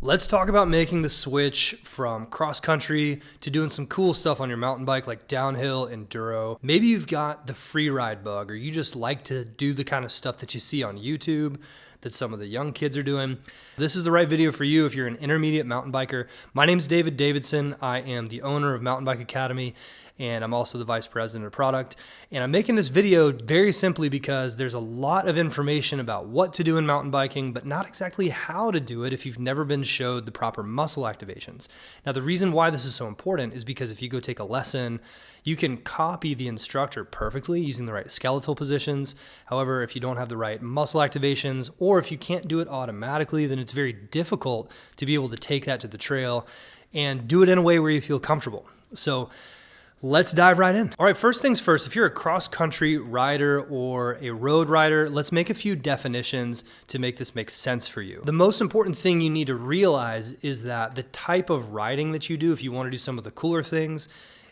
Let's talk about making the switch from cross country to doing some cool stuff on your mountain bike like downhill, enduro. Maybe you've got the Freeride bug, or you just like to do the kind of stuff that you see on YouTube that some of the young kids are doing. This is the right video for you if you're an intermediate mountain biker. My name is David Davidson. I am the owner of Mountain Bike Academy, and I'm also the vice president of product. And I'm making this video very simply because there's a lot of information about what to do in mountain biking, but not exactly how to do it if you've never been showed the proper muscle activations. Now, the reason why this is so important is because if you go take a lesson, you can copy the instructor perfectly using the right skeletal positions. However, if you don't have the right muscle activations, or if you can't do it automatically, then it's very difficult to be able to take that to the trail and do it in a way where you feel comfortable. So let's dive right in. All right, first things first, if you're a cross-country rider or a road rider, let's make a few definitions to make this make sense for you. The most important thing you need to realize is that the type of riding that you do, if you want to do some of the cooler things,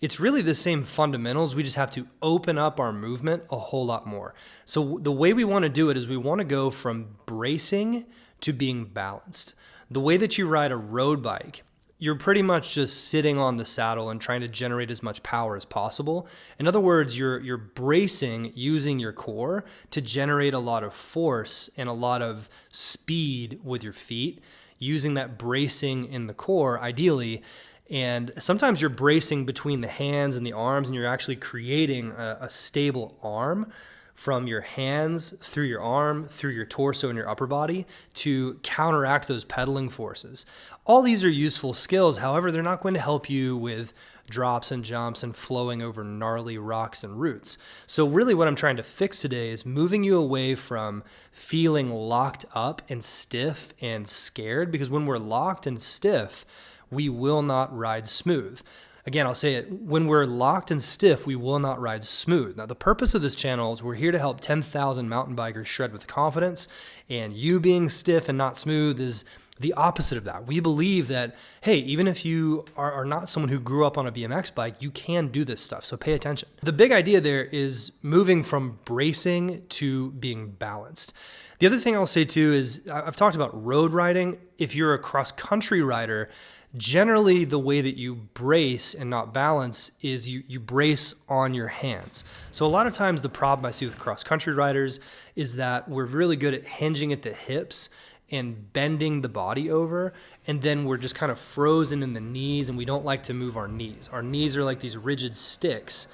it's really the same fundamentals. We just have to open up our movement a whole lot more. So the way we want to do it is we want to go from bracing to being balanced. The way that you ride a road bike, you're pretty much just sitting on the saddle and trying to generate as much power as possible. In other words, you're bracing using your core to generate a lot of force and a lot of speed with your feet, using that bracing in the core ideally. And sometimes you're bracing between the hands and the arms, and you're actually creating a stable arm from your hands through your arm, through your torso and your upper body to counteract those pedaling forces. All these are useful skills. However, they're not going to help you with drops and jumps and flowing over gnarly rocks and roots. So really what I'm trying to fix today is moving you away from feeling locked up and stiff and scared, because when we're locked and stiff, we will not ride smooth. Again, I'll say it, when we're locked and stiff, we will not ride smooth. Now, the purpose of this channel is we're here to help 10,000 mountain bikers shred with confidence, and you being stiff and not smooth is the opposite of that. We believe that, hey, even if you are not someone who grew up on a BMX bike, you can do this stuff, so pay attention. The big idea there is moving from bracing to being balanced. The other thing I'll say too is I've talked about road riding. If you're a cross-country rider, generally the way that you brace and not balance is you brace on your hands. So a lot of times the problem I see with cross-country riders is that we're really good at hinging at the hips and bending the body over, and then we're just kind of frozen in the knees, and we don't like to move our knees. Our knees are like these rigid sticks,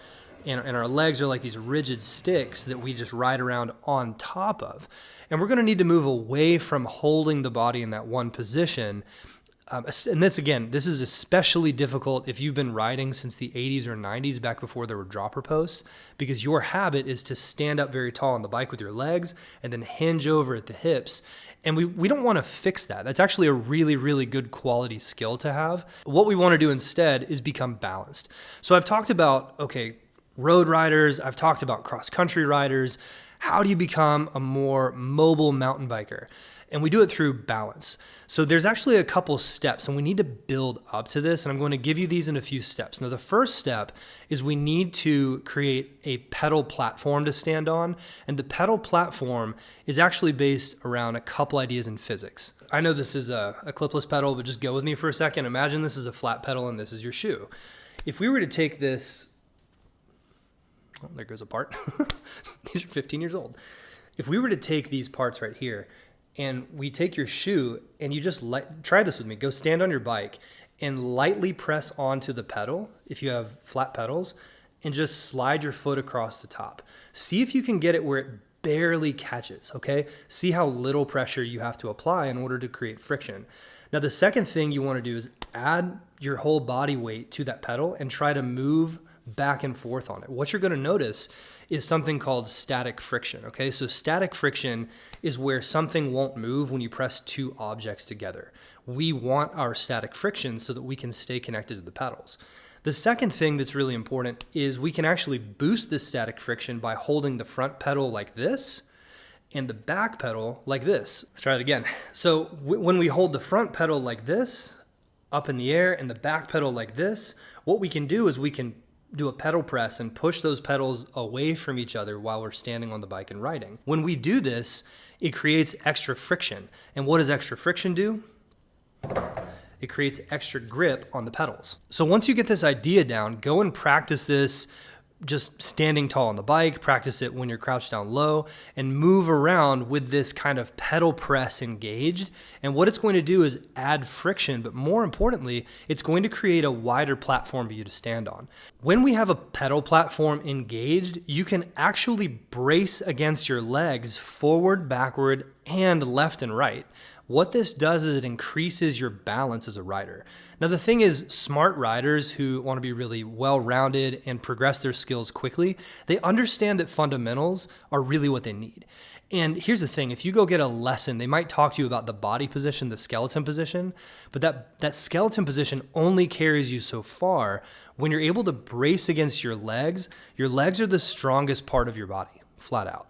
and our legs are like these rigid sticks that we just ride around on top of. And we're going to need to move away from holding the body in that one position. And this is especially difficult if you've been riding since the 80s or 90s, back before there were dropper posts, because your habit is to stand up very tall on the bike with your legs and then hinge over at the hips. And we don't want to fix that. That's actually a really, really good quality skill to have. What we want to do instead is become balanced. So I've talked about, okay, road riders, I've talked about cross-country riders. How do you become a more mobile mountain biker? And we do it through balance. So there's actually a couple steps, and we need to build up to this, and I'm going to give you these in a few steps. Now, the first step is we need to create a pedal platform to stand on, and the pedal platform is actually based around a couple ideas in physics. I know this is a clipless pedal, but just go with me for a second. Imagine this is a flat pedal and this is your shoe. If we were to take this, oh, there goes a part. These are 15 years old. If we were to take these parts right here, and we take your shoe and you just try this with me. Go stand on your bike and lightly press onto the pedal if you have flat pedals, and just slide your foot across the top. See if you can get it where it barely catches, okay? See how little pressure you have to apply in order to create friction. Now, the second thing you want to do is add your whole body weight to that pedal and try to move back and forth on it. What you're going to notice is something called static friction, okay? So static friction is where something won't move when you press two objects together. We want our static friction so that we can stay connected to the pedals. The second thing that's really important is we can actually boost this static friction by holding the front pedal like this and the back pedal like this. Let's try it again. So when we hold the front pedal like this up in the air and the back pedal like this, what we can do is we can do a pedal press and push those pedals away from each other while we're standing on the bike and riding. When we do this, it creates extra friction. And what does extra friction do? It creates extra grip on the pedals. So once you get this idea down, go and practice this just standing tall on the bike, practice it when you're crouched down low, and move around with this kind of pedal press engaged. And what it's going to do is add friction, but more importantly, it's going to create a wider platform for you to stand on. When we have a pedal platform engaged, you can actually brace against your legs forward, backward, and left and right. What this does is it increases your balance as a rider. Now the thing is, smart riders who want to be really well-rounded and progress their skills quickly, they understand that fundamentals are really what they need. And here's the thing, if you go get a lesson, they might talk to you about the body position, the skeleton position, but that skeleton position only carries you so far. When you're able to brace against your legs are the strongest part of your body, flat out.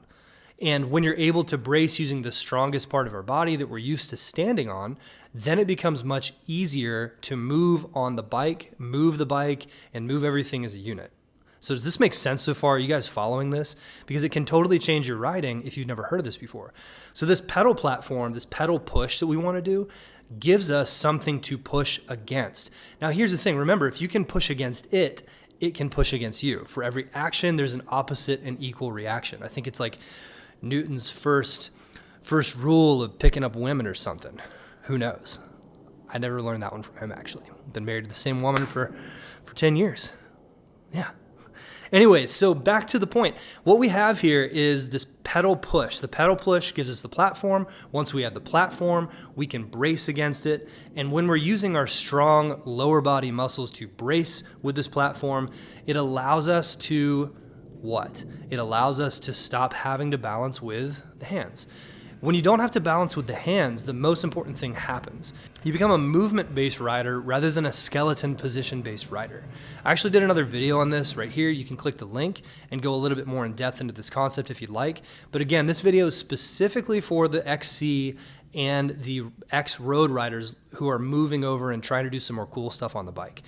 And when you're able to brace using the strongest part of our body that we're used to standing on, then it becomes much easier to move on the bike, move the bike, and move everything as a unit. So does this make sense so far? Are you guys following this? Because it can totally change your riding if you've never heard of this before. So this pedal platform, this pedal push that we want to do, gives us something to push against. Now here's the thing, remember, if you can push against it, it can push against you. For every action, there's an opposite and equal reaction. I think it's like Newton's first rule of picking up women or something. Who knows? I never learned that one from him, actually. Been married to the same woman for 10 years. Yeah. Anyways, so back to the point. What we have here is this pedal push. The pedal push gives us the platform. Once we have the platform, we can brace against it. And when we're using our strong lower body muscles to brace with this platform, it allows us to what? It allows us to stop having to balance with the hands. When you don't have to balance with the hands, the most important thing happens. You become a movement-based rider rather than a skeleton position-based rider. I actually did another video on this right here. You can click the link and go a little bit more in depth into this concept if you'd like. But again, this video is specifically for the XC and the Ex-Road riders who are moving over and trying to do some more cool stuff on the bike.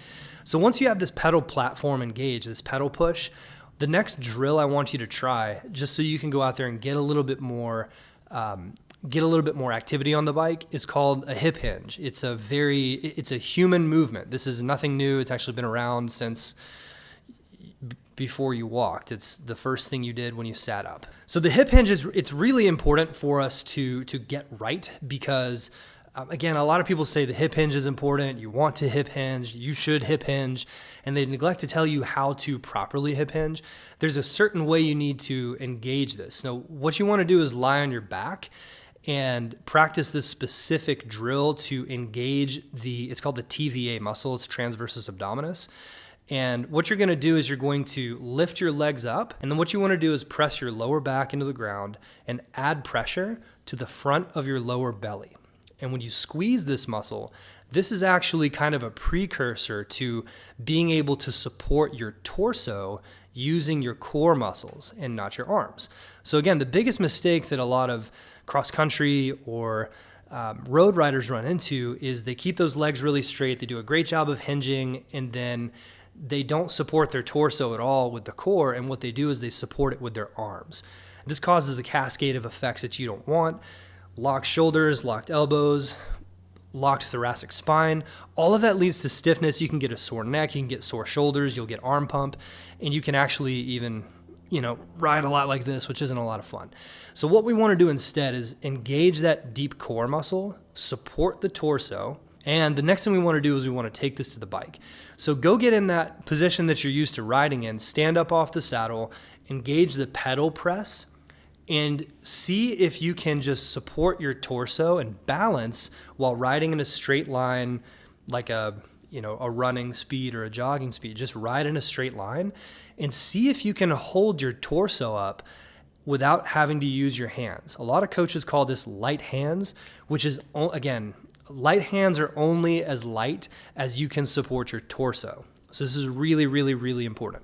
So once you have this pedal platform engaged, this pedal push, the next drill I want you to try, just so you can go out there and get a little bit more activity on the bike, is called a hip hinge. It's a human movement. This is nothing new. It's actually been around since before you walked. It's the first thing you did when you sat up. So the hip hinge it's really important for us to get right because again, a lot of people say the hip hinge is important. You want to hip hinge, you should hip hinge, and they neglect to tell you how to properly hip hinge. There's a certain way you need to engage this. Now, what you want to do is lie on your back and practice this specific drill to engage it's called the TVA muscle, it's transversus abdominis. And what you're going to do is you're going to lift your legs up, and then what you want to do is press your lower back into the ground and add pressure to the front of your lower belly. And when you squeeze this muscle, this is actually kind of a precursor to being able to support your torso using your core muscles and not your arms. So again, the biggest mistake that a lot of cross-country or road riders run into is they keep those legs really straight, they do a great job of hinging, and then they don't support their torso at all with the core, and what they do is they support it with their arms. This causes a cascade of effects that you don't want. Locked shoulders, locked elbows, locked thoracic spine. All of that leads to stiffness. You can get a sore neck, you can get sore shoulders, you'll get arm pump, and you can actually even, ride a lot like this, which isn't a lot of fun. So what we want to do instead is engage that deep core muscle, support the torso, and the next thing we want to do is we want to take this to the bike. So go get in that position that you're used to riding in, stand up off the saddle, engage the pedal press, and see if you can just support your torso and balance while riding in a straight line like a running speed or a jogging speed. Just ride in a straight line and see if you can hold your torso up without having to use your hands. A lot of coaches call this light hands, which is, again, light hands are only as light as you can support your torso. So this is really, really, really important.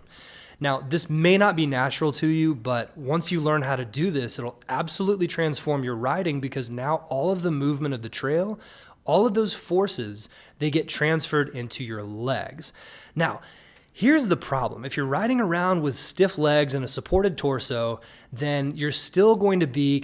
Now, this may not be natural to you, but once you learn how to do this, it'll absolutely transform your riding because now all of the movement of the trail, all of those forces, they get transferred into your legs. Now, Here's the problem. If you're riding around with stiff legs and a supported torso, then you're still going to be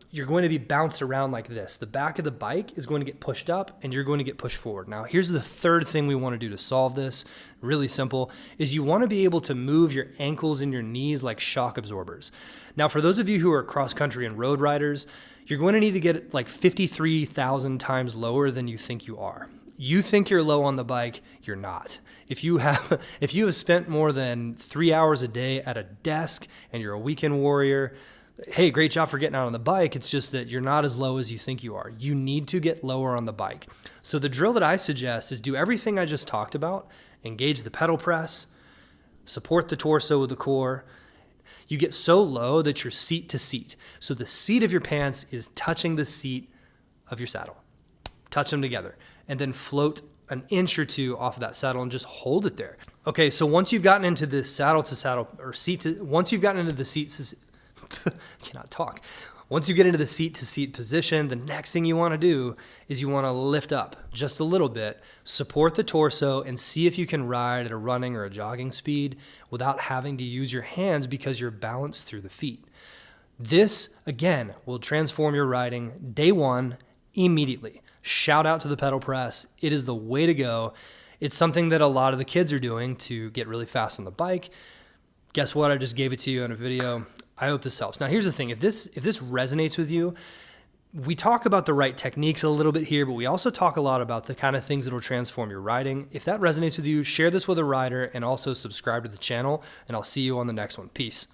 you're going to be bounced around like this. The back of the bike is going to get pushed up and you're going to get pushed forward. Now, here's the third thing we want to do to solve this, really simple, is you want to be able to move your ankles and your knees like shock absorbers. Now, for those of you who are cross country and road riders, you're going to need to get like 53,000 times lower than you think you are. You think you're low on the bike, you're not. If you have spent more than 3 hours a day at a desk and you're a weekend warrior, hey, great job for getting out on the bike. It's just that you're not as low as you think you are. You need to get lower on the bike. So the drill that I suggest is do everything I just talked about. Engage the pedal press, support the torso with the core. You get so low that you're seat to seat. So the seat of your pants is touching the seat of your saddle. Touch them together. And then float an inch or two off of that saddle and just hold it there. Okay, so once you've gotten into this saddle to saddle, or seat to, once you've gotten into the seat to, cannot talk. Once you get into the seat to seat position, the next thing you wanna do is you wanna lift up just a little bit, support the torso, and see if you can ride at a running or a jogging speed without having to use your hands because you're balanced through the feet. This, again, will transform your riding day one immediately. Shout out to the pedal press. It is the way to go. It's something that a lot of the kids are doing to get really fast on the bike. Guess what? I just gave it to you in a video. I hope this helps. Now, here's the thing. If this resonates with you, we talk about the right techniques a little bit here, but we also talk a lot about the kind of things that will transform your riding. If that resonates with you, share this with a rider and also subscribe to the channel, and I'll see you on the next one. Peace.